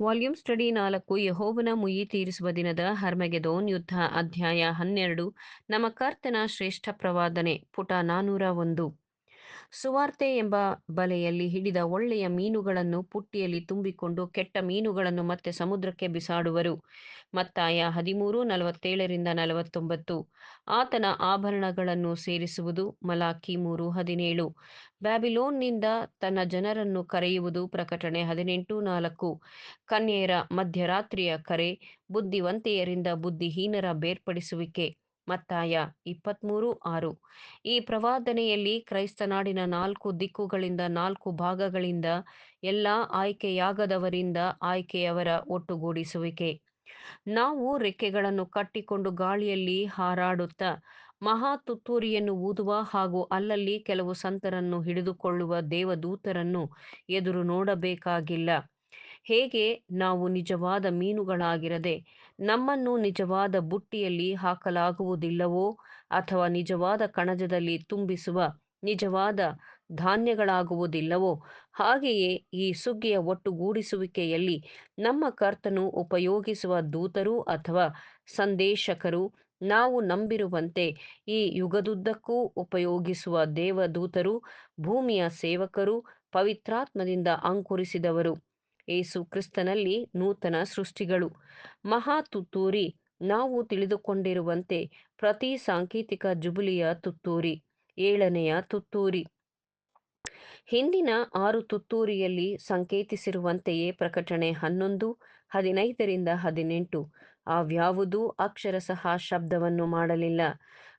Volume study 4 ಯೆಹೋವನ ಮುಯ್ಯಿ ತೀರಿಸುವ ದಿನದ ಹರ್ಮಗೆದೋನ್ ಯುದ್ಧ ಅಧ್ಯಾಯ 12 ನಮ್ಮ ಕರ್ತನ ಶ್ರೇಷ್ಠ ಪ್ರವಾದನೆ ಪುಟ 401 ಸುವಾರ್ತೆ ಎಂಬ ಬಲೆಯಲ್ಲಿ ಹಿಡಿದ ಒಳ್ಳೆಯ ಮೀನುಗಳನ್ನು ಪುಟ್ಟಿಯಲ್ಲಿ ತುಂಬಿಕೊಂಡು ಕೆಟ್ಟ ಮೀನುಗಳನ್ನು ಮತ್ತೆ ಸಮುದ್ರಕ್ಕೆ ಬಿಸಾಡುವರು. ಮತ್ತಾಯ 13:47-49 ಆತನ ಆಭರಣಗಳನ್ನು ಸೇರಿಸುವುದು. ಮಲಾಕಿ 3:17 ಬ್ಯಾಬಿಲೋನ್ನಿಂದ ತನ್ನ ಜನರನ್ನು ಕರೆಯುವುದು. ಪ್ರಕಟಣೆ 18:4 ಕನ್ಯೆಯರ ಮಧ್ಯರಾತ್ರಿಯ ಕರೆ. ಬುದ್ಧಿವಂತೆಯರಿಂದ ಬುದ್ಧಿಹೀನರ ಬೇರ್ಪಡಿಸುವಿಕೆ. ಮತ್ತಾಯ 23:6 ಈ ಪ್ರವಾದನೆಯಲ್ಲಿ ಕ್ರೈಸ್ತನಾಡಿನ 4 ದಿಕ್ಕುಗಳಿಂದ 4 ಭಾಗಗಳಿಂದ ಎಲ್ಲಾ ಆಯ್ಕೆಯಾಗದವರಿಂದ ಆಯ್ಕೆಯವರ ಒಟ್ಟುಗೂಡಿಸುವಿಕೆ. ನಾವು ರೆಕ್ಕೆಗಳನ್ನು ಕಟ್ಟಿಕೊಂಡು ಗಾಳಿಯಲ್ಲಿ ಹಾರಾಡುತ್ತಾ ಮಹಾ ತುತ್ತೂರಿಯನ್ನು ಊದುವ ಹಾಗೂ ಅಲ್ಲಲ್ಲಿ ಕೆಲವು ಸಂತರನ್ನು ಹಿಡಿದುಕೊಳ್ಳುವ ದೇವದೂತರನ್ನು ಎದುರು ನೋಡಬೇಕಾಗಿಲ್ಲ. ಹೇಗೆ ನಾವು ನಿಜವಾದ ಮೀನುಗಳಾಗಿರದೆ ನಮ್ಮನ್ನು ನಿಜವಾದ ಬುಟ್ಟಿಯಲ್ಲಿ ಹಾಕಲಾಗುವುದಿಲ್ಲವೋ, ಅಥವಾ ನಿಜವಾದ ಕಣಜದಲ್ಲಿ ತುಂಬಿಸುವ ನಿಜವಾದ ಧಾನ್ಯಗಳಾಗುವುದಿಲ್ಲವೋ, ಹಾಗೆಯೇ ಈ ಸುಗ್ಗಿಯ ಒಟ್ಟುಗೂಡಿಸುವಿಕೆಯಲ್ಲಿ ನಮ್ಮ ಕರ್ತನು ಉಪಯೋಗಿಸುವ ದೂತರು ಅಥವಾ ಸಂದೇಶಕರು ನಾವು ನಂಬಿರುವಂತೆ ಈ ಯುಗದುದ್ದಕ್ಕೂ ಉಪಯೋಗಿಸುವ ದೇವದೂತರು, ಭೂಮಿಯ ಸೇವಕರು, ಪವಿತ್ರಾತ್ಮದಿಂದ ಅಂಕುರಿಸಿದವರು, ಯೇಸು ಕ್ರಿಸ್ತನಲ್ಲಿ ನೂತನ ಸೃಷ್ಟಿಗಳು. ಮಹಾ ತುತ್ತೂರಿ ನಾವು ತಿಳಿದುಕೊಂಡಿರುವಂತೆ ಪ್ರತಿ ಸಾಂಕೇತಿಕ ಜುಬಿಲಿಯ ತುತ್ತೂರಿ, 7ನೆಯ ತುತ್ತೂರಿ. ಹಿಂದಿನ 6 ತುತ್ತೂರಿಯಲ್ಲಿ ಸಂಕೇತಿಸಿರುವಂತೆಯೇ ಪ್ರಕಟಣೆ 11:15-18 ಅವ್ಯಾವುದೂ ಅಕ್ಷರಶಃ ಶಬ್ದವನ್ನು ಮಾಡಲಿಲ್ಲ.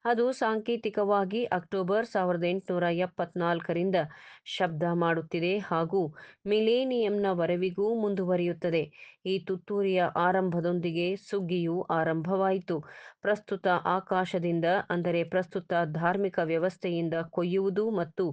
ಅದು ಸಾಂಕೇತಿಕವಾಗಿ ಅಕ್ಟೋಬರ್ 1874ರಿಂದ ಶಬ್ದ ಮಾಡುತ್ತಿದೆ ಹಾಗೂ ಮಿಲೇನಿಯಂನವರೆವಿಗೂ ಮುಂದುವರಿಯುತ್ತದೆ. ಈ ತುತ್ತೂರಿಯ ಆರಂಭದೊಂದಿಗೆ ಸುಗ್ಗಿಯು ಆರಂಭವಾಯಿತು. ಪ್ರಸ್ತುತ ಆಕಾಶದಿಂದ, ಅಂದರೆ ಪ್ರಸ್ತುತ ಧಾರ್ಮಿಕ ವ್ಯವಸ್ಥೆಯಿಂದ ಕೊಯ್ಯುವುದು ಮತ್ತು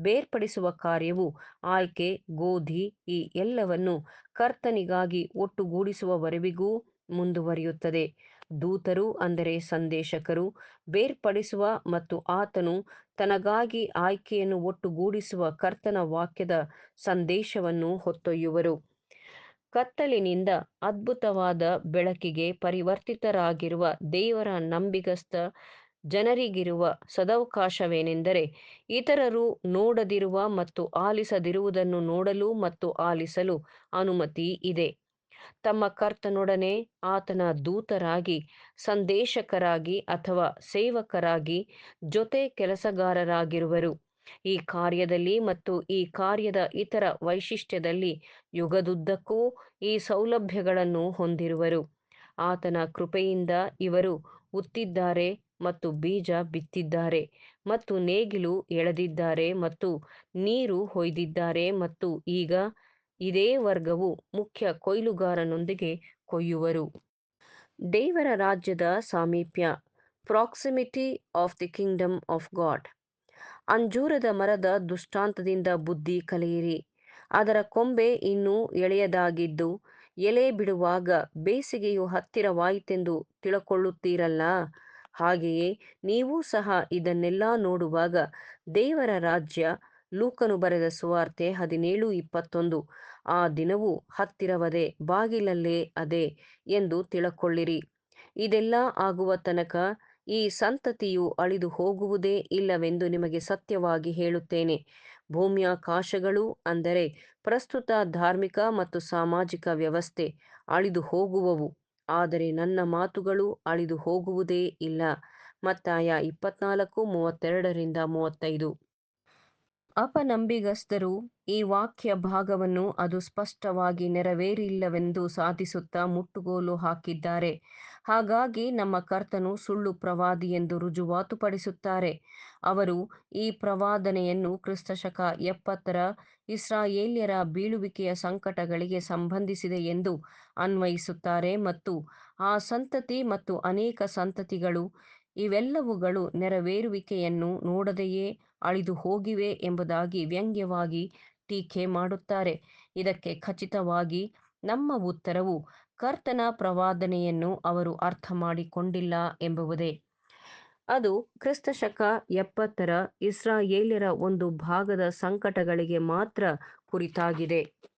ಬೇರ್ಪಡಿಸುವ ಕಾರ್ಯವು ಆಯ್ಕೆ, ಗೋಧಿ ಈ ಎಲ್ಲವನ್ನು ಕರ್ತನಿಗಾಗಿ ಒಟ್ಟುಗೂಡಿಸುವವರೆವಿಗೂ ಮುಂದುವರಿಯುತ್ತದೆ. ದೂತರು ಅಂದರೆ ಸಂದೇಶಕರು ಬೇರ್ಪಡಿಸುವ ಮತ್ತು ಆತನು ತನಗಾಗಿ ಆಯ್ಕೆಯನ್ನು ಒಟ್ಟುಗೂಡಿಸುವ ಕರ್ತನ ವಾಕ್ಯದ ಸಂದೇಶವನ್ನು ಹೊತ್ತೊಯ್ಯುವರು. ಕತ್ತಲಿನಿಂದ ಅದ್ಭುತವಾದ ಬೆಳಕಿಗೆ ಪರಿವರ್ತಿತರಾಗಿರುವ ದೇವರ ನಂಬಿಗಸ್ತ ಜನರಿಗಿರುವ ಸದವಕಾಶವೇನೆಂದರೆ, ಇತರರು ನೋಡದಿರುವ ಮತ್ತು ಆಲಿಸದಿರುವುದನ್ನು ನೋಡಲು ಮತ್ತು ಆಲಿಸಲು ಅನುಮತಿ ಇದೆ. ತಮ್ಮ ಕರ್ತನೊಡನೆ ಆತನ ದೂತರಾಗಿ, ಸಂದೇಶಕರಾಗಿ ಅಥವಾ ಸೇವಕರಾಗಿ ಜೊತೆ ಕೆಲಸಗಾರರಾಗಿರುವರು. ಈ ಕಾರ್ಯದಲ್ಲಿ ಮತ್ತು ಈ ಕಾರ್ಯದ ಇತರ ವೈಶಿಷ್ಟ್ಯದಲ್ಲಿ ಯುಗದುದ್ದಕ್ಕೂ ಈ ಸೌಲಭ್ಯಗಳನ್ನು ಹೊಂದಿರುವರು. ಆತನ ಕೃಪೆಯಿಂದ ಇವರು ಉತ್ತಿದ್ದಾರೆ ಮತ್ತು ಬೀಜ ಬಿತ್ತಿದ್ದಾರೆ ಮತ್ತು ನೇಗಿಲು ಎಳೆದಿದ್ದಾರೆ ಮತ್ತು ನೀರು ಹೊಯ್ದಿದ್ದಾರೆ ಮತ್ತು ಈಗ ಇದೇ ವರ್ಗವು ಮುಖ್ಯ ಕೊಯ್ಲುಗಾರನೊಂದಿಗೆ ಕೊಯ್ಯುವರು. ದೇವರ ರಾಜ್ಯದ ಸಾಮೀಪ್ಯ, proximity of the kingdom of God. ಅಂಜೂರದ ಮರದ ದೃಷ್ಟಾಂತದಿಂದ ಬುದ್ಧಿ ಕಲಿಯಿರಿ. ಅದರ ಕೊಂಬೆ ಇನ್ನೂ ಎಳೆಯದಾಗಿದ್ದು ಎಲೆ ಬಿಡುವಾಗ ಬೇಸಿಗೆಯು ಹತ್ತಿರವಾಯಿತೆಂದು ತಿಳಕೊಳ್ಳುತ್ತೀರಲ್ಲ. ಹಾಗೆಯೇ ನೀವೂ ಸಹ ಇದನ್ನೆಲ್ಲ ನೋಡುವಾಗ ದೇವರ ರಾಜ್ಯ, ಲೂಕನು ಬರೆದ ಸುವಾರ್ತೆ 17:21 ಆ ದಿನವು ಹತ್ತಿರವದೆ, ಬಾಗಿಲಲ್ಲೇ ಅದೆ ಎಂದು ತಿಳಕೊಳ್ಳಿರಿ. ಇದೆಲ್ಲ ಆಗುವ ತನಕ ಈ ಸಂತತಿಯು ಅಳಿದು ಹೋಗುವುದೇ ಇಲ್ಲವೆಂದು ನಿಮಗೆ ಸತ್ಯವಾಗಿ ಹೇಳುತ್ತೇನೆ. ಭೂಮ್ಯಾಕಾಶಗಳು, ಅಂದರೆ ಪ್ರಸ್ತುತ ಧಾರ್ಮಿಕ ಮತ್ತು ಸಾಮಾಜಿಕ ವ್ಯವಸ್ಥೆ ಅಳಿದು ಹೋಗುವವು, ಆದರೆ ನನ್ನ ಮಾತುಗಳು ಅಳಿದು ಹೋಗುವುದೇ ಇಲ್ಲ. ಮತ್ತಾಯ 24:32-35 ಅಪನಂಬಿಗಸ್ತರು ಈ ವಾಕ್ಯ ಭಾಗವನ್ನು ಅದು ಸ್ಪಷ್ಟವಾಗಿ ನೆರವೇರಿಲ್ಲವೆಂದು ಸಾಧಿಸುತ್ತಾ ಮುಟ್ಟುಗೋಲು ಹಾಕಿದ್ದಾರೆ. ಹಾಗಾಗಿ ನಮ್ಮ ಕರ್ತನು ಸುಳ್ಳು ಪ್ರವಾದಿಯೆಂದು ರುಜುವಾತುಪಡಿಸುತ್ತಾರೆ. ಅವರು ಈ ಪ್ರವಾದನೆಯನ್ನು ಕ್ರಿಸ್ತಶಕ 70ರ ಇಸ್ರಾಯೇಲ್ಯರ ಬೀಳುವಿಕೆಯ ಸಂಕಟಗಳಿಗೆ ಸಂಬಂಧಿಸಿದೆ ಎಂದು ಅನ್ವಯಿಸುತ್ತಾರೆ ಮತ್ತು ಆ ಸಂತತಿ ಮತ್ತು ಅನೇಕ ಸಂತತಿಗಳು ಇವೆಲ್ಲವುಗಳು ನೆರವೇರುವಿಕೆಯನ್ನು ನೋಡದೆಯೇ ಅಳಿದು ಹೋಗಿವೆ ಎಂಬುದಾಗಿ ವ್ಯಂಗ್ಯವಾಗಿ ಟೀಕೆ ಮಾಡುತ್ತಾರೆ. ಇದಕ್ಕೆ ಖಚಿತವಾಗಿ ನಮ್ಮ ಉತ್ತರವು ಕರ್ತನ ಪ್ರವಾದನೆಯನ್ನು ಅವರು ಅರ್ಥ ಮಾಡಿಕೊಂಡಿಲ್ಲ ಎಂಬುದೇ. ಅದು ಕ್ರಿಸ್ತಶಕ 70ರ ಇಸ್ರಾಯೇಲ್ಯರ ಒಂದು ಭಾಗದ ಸಂಕಟಗಳಿಗೆ ಮಾತ್ರ ಕುರಿತಾಗಿದೆ.